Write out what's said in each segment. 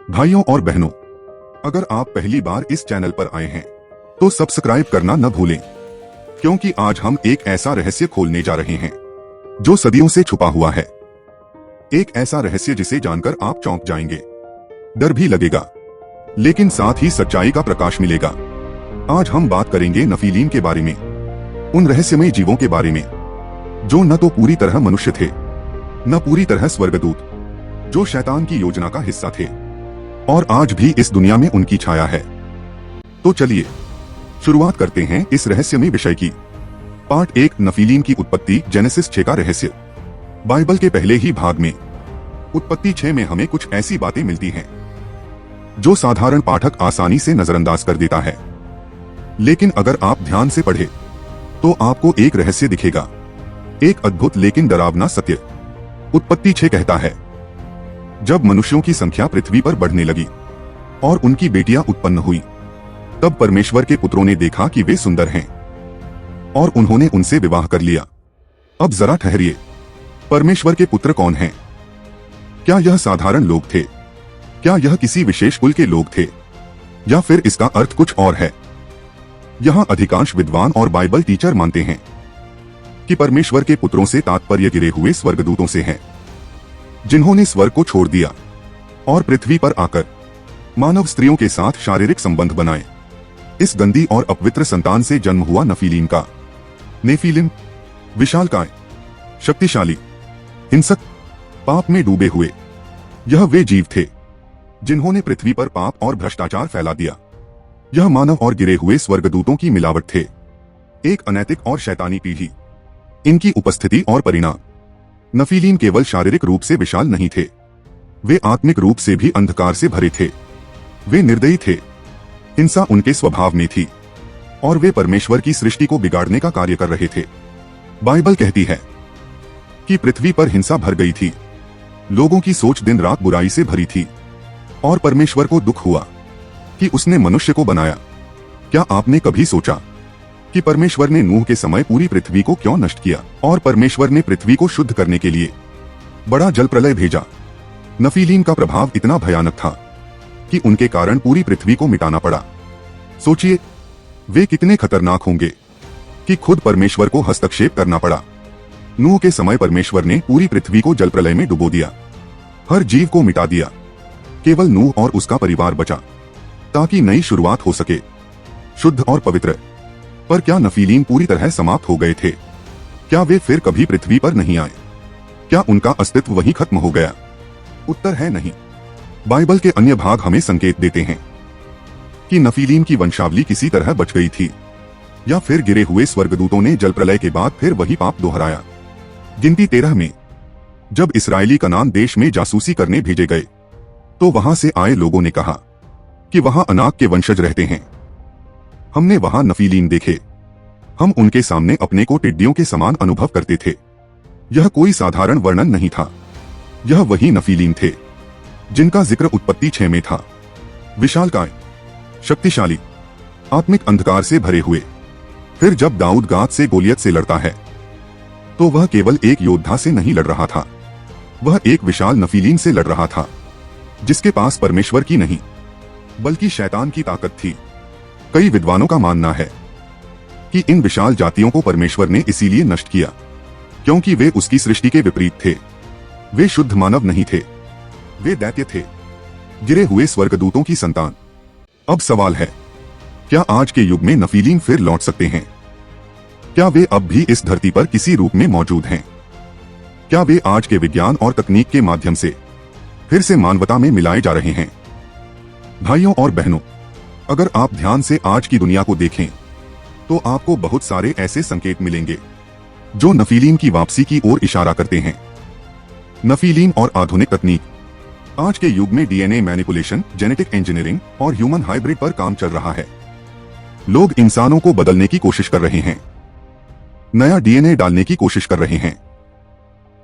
भाइयों और बहनों, अगर आप पहली बार इस चैनल पर आए हैं तो सब्सक्राइब करना न भूलें, क्योंकि आज हम एक ऐसा रहस्य खोलने जा रहे हैं जो सदियों से छुपा हुआ है। एक ऐसा रहस्य जिसे जानकर आप चौंक जाएंगे, डर भी लगेगा, लेकिन साथ ही सच्चाई का प्रकाश मिलेगा। आज हम बात करेंगे नफीलीन के बारे में, उन रहस्यमय जीवों के बारे में जो न तो पूरी तरह मनुष्य थे, न पूरी तरह स्वर्गदूत, जो शैतान की योजना का हिस्सा थे और आज भी इस दुनिया में उनकी छाया है। तो चलिए शुरुआत करते हैं इस रहस्यमय विषय की। पार्ट 1, नफीलीन की उत्पत्ति, जेनेसिस 6 का रहस्य। बाइबल के पहले ही भाग में उत्पत्ति 6 में हमें कुछ ऐसी बातें मिलती हैं जो साधारण पाठक आसानी से नजरअंदाज कर देता है, लेकिन अगर आप ध्यान से पढ़े तो आपको एक रहस्य दिखेगा, एक अद्भुत लेकिन डरावना सत्य। उत्पत्ति 6 कहता है, जब मनुष्यों की संख्या पृथ्वी पर बढ़ने लगी और उनकी बेटियां उत्पन्न हुई, तब परमेश्वर के पुत्रों ने देखा कि वे सुंदर हैं और उन्होंने उनसे विवाह कर लिया। अब जरा ठहरिए, परमेश्वर के पुत्र कौन हैं? क्या यह साधारण लोग थे? क्या यह किसी विशेष कुल के लोग थे, या फिर इसका अर्थ कुछ और है? यहां अधिकांश विद्वान और बाइबल टीचर मानते हैं कि परमेश्वर के पुत्रों से तात्पर्य गिरे हुए स्वर्गदूतों से है, जिन्होंने स्वर्ग को छोड़ दिया और पृथ्वी पर आकर मानव स्त्रियों के साथ शारीरिक संबंध बनाए। इस गंदी और अपवित्र संतान से जन्म हुआ नफीलीन का। नेफीलिम विशालकाय, शक्तिशाली, हिंसक, पाप में डूबे हुए, यह वे जीव थे जिन्होंने पृथ्वी पर पाप और भ्रष्टाचार फैला दिया। यह मानव और गिरे हुए स्वर्गदूतों की मिलावट थे, एक अनैतिक और शैतानी पीढ़ी। इनकी उपस्थिति और परिणाम। नफीलीन केवल शारीरिक रूप से विशाल नहीं थे, वे आत्मिक रूप से भी अंधकार से भरे थे। वे निर्दयी थे, हिंसा उनके स्वभाव में थी और वे परमेश्वर की सृष्टि को बिगाड़ने का कार्य कर रहे थे। बाइबल कहती है कि पृथ्वी पर हिंसा भर गई थी, लोगों की सोच दिन रात बुराई से भरी थी और परमेश्वर को दुख हुआ कि उसने मनुष्य को बनाया। क्या आपने कभी सोचा कि परमेश्वर ने नूह के समय पूरी पृथ्वी को क्यों नष्ट किया और परमेश्वर ने पृथ्वी को शुद्ध करने के लिए बड़ा जल प्रलय भेजा? नफीलीन का प्रभाव इतना भयानक था कि उनके कारण पूरी पृथ्वी को मिटाना पड़ा। सोचिए, वे कितने खतरनाक होंगे कि खुद परमेश्वर को हस्तक्षेप करना पड़ा। नूह के समय परमेश्वर ने पूरी पृथ्वी को जल प्रलय में डुबो दिया, हर जीव को मिटा दिया, केवल नूह और उसका परिवार बचा ताकि नई शुरुआत हो सके, शुद्ध और पवित्र। पर क्या नफीलीन पूरी तरह समाप्त हो गए थे? क्या वे फिर कभी पृथ्वी पर नहीं आए? क्या उनका अस्तित्व वहीं खत्म हो गया? उत्तर है नहीं। बाइबल के अन्य भाग हमें संकेत देते हैं कि नफीलीन की वंशावली किसी तरह बच गई थी, या फिर गिरे हुए स्वर्गदूतों ने जल प्रलय के बाद फिर वही पाप दोहराया। गिनती 13 में जब इस्राएली कनान देश में जासूसी करने भेजे गए, तो वहां से आए लोगों ने कहा कि वहां अनाक के वंशज रहते हैं। हमने वहां नफीलीन देखे, हम उनके सामने अपने को टिड्डियों के समान अनुभव करते थे। यह कोई साधारण वर्णन नहीं था, यह वही नफीलीन थे जिनका जिक्र उत्पत्ति 6 में था। विशालकाय, शक्तिशाली, आत्मिक अंधकार से भरे हुए। फिर जब दाऊद गात से गोलियत से लड़ता है, तो वह केवल एक योद्धा से नहीं लड़ रहा था, वह एक विशाल नफीलीन से लड़ रहा था जिसके पास परमेश्वर की नहीं बल्कि शैतान की ताकत थी। कई विद्वानों का मानना है कि इन विशाल जातियों को परमेश्वर ने इसीलिए नष्ट किया क्योंकि वे उसकी सृष्टि के विपरीत थे। वे शुद्ध मानव नहीं थे, वे दैत्य थे, गिरे हुए स्वर्गदूतों की संतान। अब सवाल है, क्या आज के युग में नफीलीन फिर लौट सकते हैं? क्या वे अब भी इस धरती पर किसी रूप में मौजूद हैं? क्या वे आज के विज्ञान और तकनीक के माध्यम से फिर से मानवता में मिलाए जा रहे हैं? भाइयों और बहनों, अगर आप ध्यान से आज की दुनिया को देखें तो आपको बहुत सारे ऐसे संकेत मिलेंगे जो नफीलीन की वापसी की ओर इशारा करते हैं। नफीलीन और आधुनिक तकनीक। आज के युग में डीएनए मैनिपुलेशन, जेनेटिक इंजीनियरिंग और ह्यूमन हाइब्रिड पर काम चल रहा है। लोग इंसानों को बदलने की कोशिश कर रहे हैं, नया डीएनए डालने की कोशिश कर रहे हैं,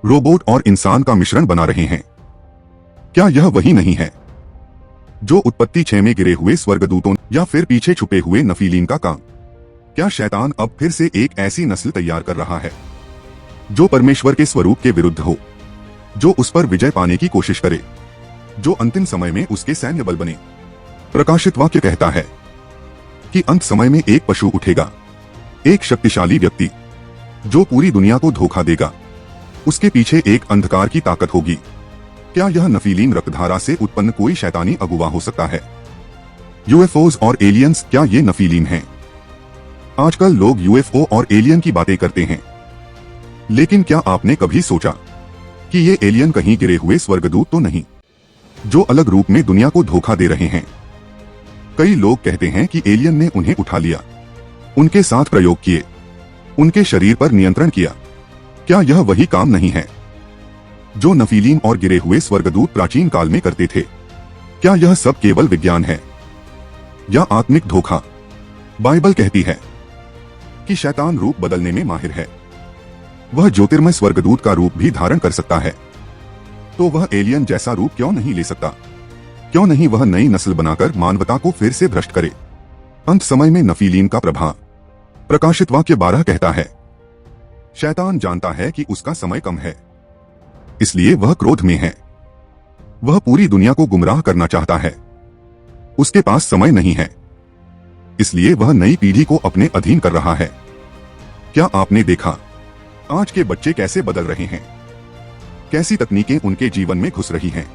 रोबोट और इंसान का मिश्रण बना रहे हैं। क्या यह वही नहीं है जो उत्पत्ति 6 में गिरे हुए स्वर्गदूतों या फिर पीछे छुपे हुए नफीलीन का काम? क्या शैतान अब फिर से एक ऐसी नस्ल तैयार कर रहा है जो परमेश्वर के स्वरूप के विरुद्ध हो, जो उस पर विजय पाने की कोशिश करे, जो अंतिम समय में उसके सैन्य बल बने। प्रकाशित वाक्य कहता है कि अंत समय में एक पशु उठेगा, एक शक्तिशाली व्यक्ति जो पूरी दुनिया को धोखा देगा। उसके पीछे एक अंधकार की ताकत होगी। क्या यह नफीलीन रक्तधारा से उत्पन्न कोई शैतानी अगुवा हो सकता है? यूएफओज और एलियंस, क्या ये नफीलीन हैं? आजकल लोग यूएफओ और एलियन की बातें करते हैं, लेकिन क्या आपने कभी सोचा कि ये एलियन कहीं गिरे हुए स्वर्गदूत तो नहीं, जो अलग रूप में दुनिया को धोखा दे रहे हैं? कई लोग कहते हैं कि एलियन ने उन्हें उठा लिया, उनके साथ प्रयोग किए, उनके शरीर पर नियंत्रण किया। क्या यह वही काम नहीं है जो नफीलीन और गिरे हुए स्वर्गदूत प्राचीन काल में करते थे? क्या यह सब केवल विज्ञान है या आत्मिक धोखा? बाइबल कहती है कि शैतान रूप बदलने में माहिर है। वह ज्योतिर्मय स्वर्गदूत का रूप भी धारण कर सकता है, तो वह एलियन जैसा रूप क्यों नहीं ले सकता? क्यों नहीं वह नई नस्ल बनाकर मानवता को फिर से भ्रष्ट करे? अंत समय में नफीलीन का प्रभाव। प्रकाशित वाक्य 12 कहता है, शैतान जानता है कि उसका समय कम है, इसलिए वह क्रोध में है। वह पूरी दुनिया को गुमराह करना चाहता है। उसके पास समय नहीं है, इसलिए वह नई पीढ़ी को अपने अधीन कर रहा है। क्या आपने देखा आज के बच्चे कैसे बदल रहे हैं? कैसी तकनीकें उनके जीवन में घुस रही हैं?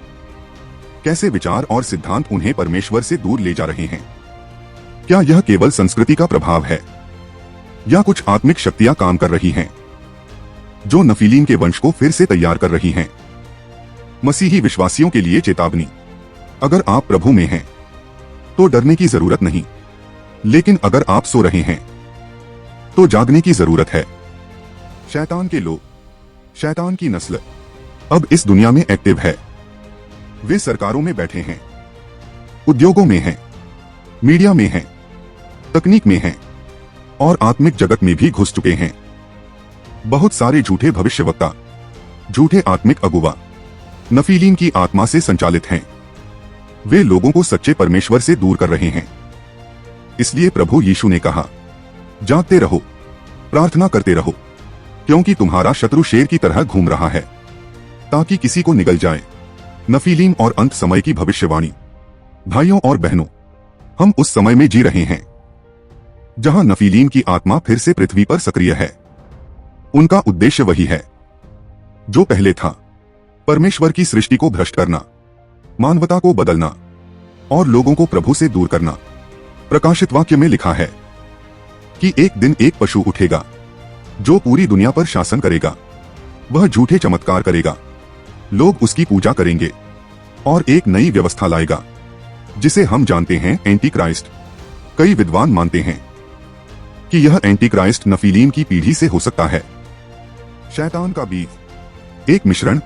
कैसे विचार और सिद्धांत उन्हें परमेश्वर से दूर ले जा रहे हैं? क्या यह केवल संस्कृति का प्रभाव है या कुछ आत्मिक शक्तियां काम कर रही हैं जो नफीलीन के वंश को फिर से तैयार कर रही हैं? मसीही विश्वासियों के लिए चेतावनी। अगर आप प्रभु में हैं तो डरने की जरूरत नहीं, लेकिन अगर आप सो रहे हैं तो जागने की जरूरत है। शैतान के लोग, शैतान की नस्ल अब इस दुनिया में एक्टिव है। वे सरकारों में बैठे हैं, उद्योगों में हैं, मीडिया में हैं, तकनीक में हैं और आत्मिक जगत में भी घुस चुके हैं। बहुत सारे झूठे भविष्यवक्ता, झूठे आत्मिक अगुवा नफीलीन की आत्मा से संचालित हैं। वे लोगों को सच्चे परमेश्वर से दूर कर रहे हैं। इसलिए प्रभु यीशु ने कहा, जागते रहो, प्रार्थना करते रहो, क्योंकि तुम्हारा शत्रु शेर की तरह घूम रहा है ताकि किसी को निगल जाए। नफीलीन और अंत समय की भविष्यवाणी। भाइयों और बहनों, हम उस समय में जी रहे हैं जहां नफीलीन की आत्मा फिर से पृथ्वी पर सक्रिय है। उनका उद्देश्य वही है जो पहले था, परमेश्वर की सृष्टि को भ्रष्ट करना, मानवता को बदलना और लोगों को प्रभु से दूर करना। प्रकाशित वाक्य में लिखा है कि एक दिन एक पशु उठेगा जो पूरी दुनिया पर शासन करेगा। वह झूठे चमत्कार करेगा, लोग उसकी पूजा करेंगे और एक नई व्यवस्था लाएगा जिसे हम जानते हैं एंटी क्राइस्ट। कई विद्वान मानते हैं कि यह एंटी क्राइस्ट नफीलीन की पीढ़ी से हो सकता है। शैतान का बीज एक मिश्रण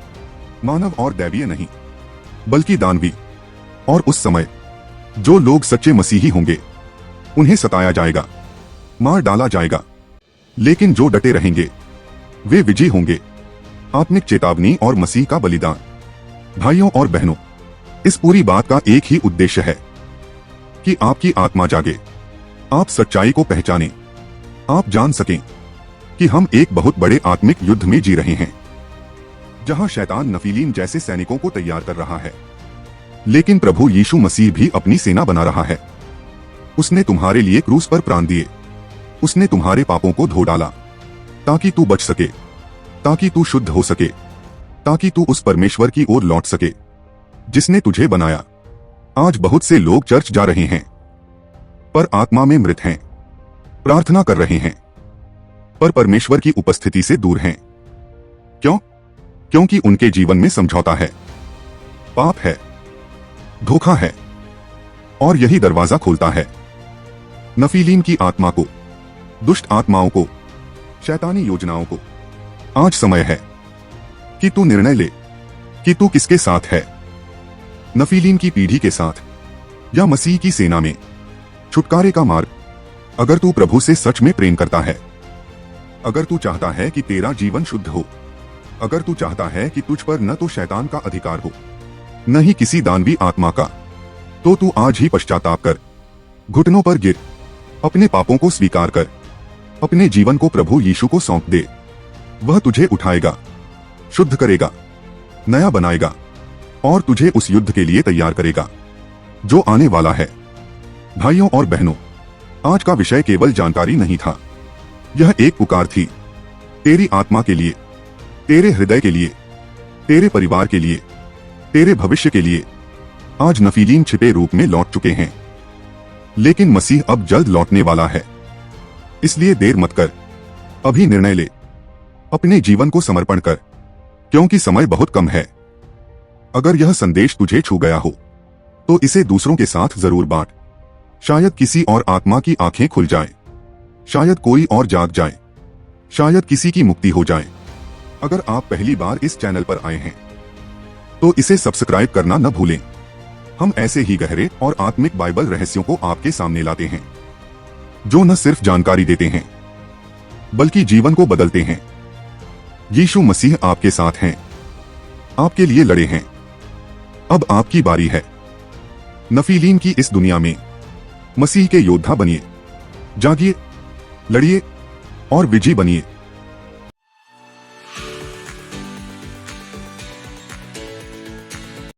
मानव और दैवीय नहीं बल्कि दानवी। और उस समय जो लोग सच्चे मसीही होंगे उन्हें सताया जाएगा, मार डाला जाएगा, लेकिन जो डटे रहेंगे वे विजयी होंगे। आत्मिक चेतावनी और मसीह का बलिदान। भाइयों और बहनों, इस पूरी बात का एक ही उद्देश्य है कि आपकी आत्मा जागे, आप सच्चाई को पहचानें, आप जान सकें कि हम एक बहुत बड़े आत्मिक युद्ध में जी रहे हैं जहां शैतान नफीलीन जैसे सैनिकों को तैयार कर रहा है, लेकिन प्रभु यीशु मसीह भी अपनी सेना बना रहा है। उसने तुम्हारे लिए क्रूस पर प्राण दिए, उसने तुम्हारे पापों को धो डाला ताकि तू बच सके, ताकि तू शुद्ध हो सके, ताकि तू उस परमेश्वर की ओर लौट सके जिसने तुझे बनाया। आज बहुत से लोग चर्च जा रहे हैं पर आत्मा में मृत हैं, प्रार्थना कर रहे हैं पर परमेश्वर की उपस्थिति से दूर हैं। क्यों? क्योंकि उनके जीवन में समझौता है, पाप है, धोखा है और यही दरवाजा खोलता है नफीलीन की आत्मा को, दुष्ट आत्माओं को, शैतानी योजनाओं को। आज समय है कि तू निर्णय ले कि तू किसके साथ है, नफीलीन की पीढ़ी के साथ या मसीह की सेना में। छुटकारे का मार्ग। अगर तू प्रभु से सच में प्रेम करता है, अगर तू चाहता है कि तेरा जीवन शुद्ध हो, अगर तू चाहता है कि तुझ पर न तो शैतान का अधिकार हो न ही किसी दानवी आत्मा का, तो तू आज ही पश्चाताप कर, घुटनों पर गिर, अपने पापों को स्वीकार कर, अपने जीवन को प्रभु यीशु को सौंप दे। वह तुझे उठाएगा, शुद्ध करेगा, नया बनाएगा और तुझे उस युद्ध के लिए तैयार करेगा जो आने वाला है। भाइयों और बहनों, आज का विषय केवल जानकारी नहीं था, यह एक पुकार थी तेरी आत्मा के लिए, तेरे हृदय के लिए, तेरे परिवार के लिए, तेरे भविष्य के लिए। आज नफीलीन छिपे रूप में लौट चुके हैं, लेकिन मसीह अब जल्द लौटने वाला है। इसलिए देर मत कर, अभी निर्णय ले, अपने जीवन को समर्पण कर, क्योंकि समय बहुत कम है। अगर यह संदेश तुझे छू गया हो तो इसे दूसरों के साथ जरूर बांट। शायद किसी और आत्मा की आंखें खुल जाएं, शायद कोई और जाग जाए, शायद किसी की मुक्ति हो जाए। अगर आप पहली बार इस चैनल पर आए हैं तो इसे सब्सक्राइब करना न भूलें। हम ऐसे ही गहरे और आत्मिक बाइबल रहस्यों को आपके सामने लाते हैं, जो न सिर्फ जानकारी देते हैं बल्कि जीवन को बदलते हैं। यीशु मसीह आपके साथ हैं, आपके लिए लड़े हैं। अब आपकी बारी है। नफीलीन की इस दुनिया में मसीह के योद्धा बनिए, जागिए, लड़िए और विजयी बनिए।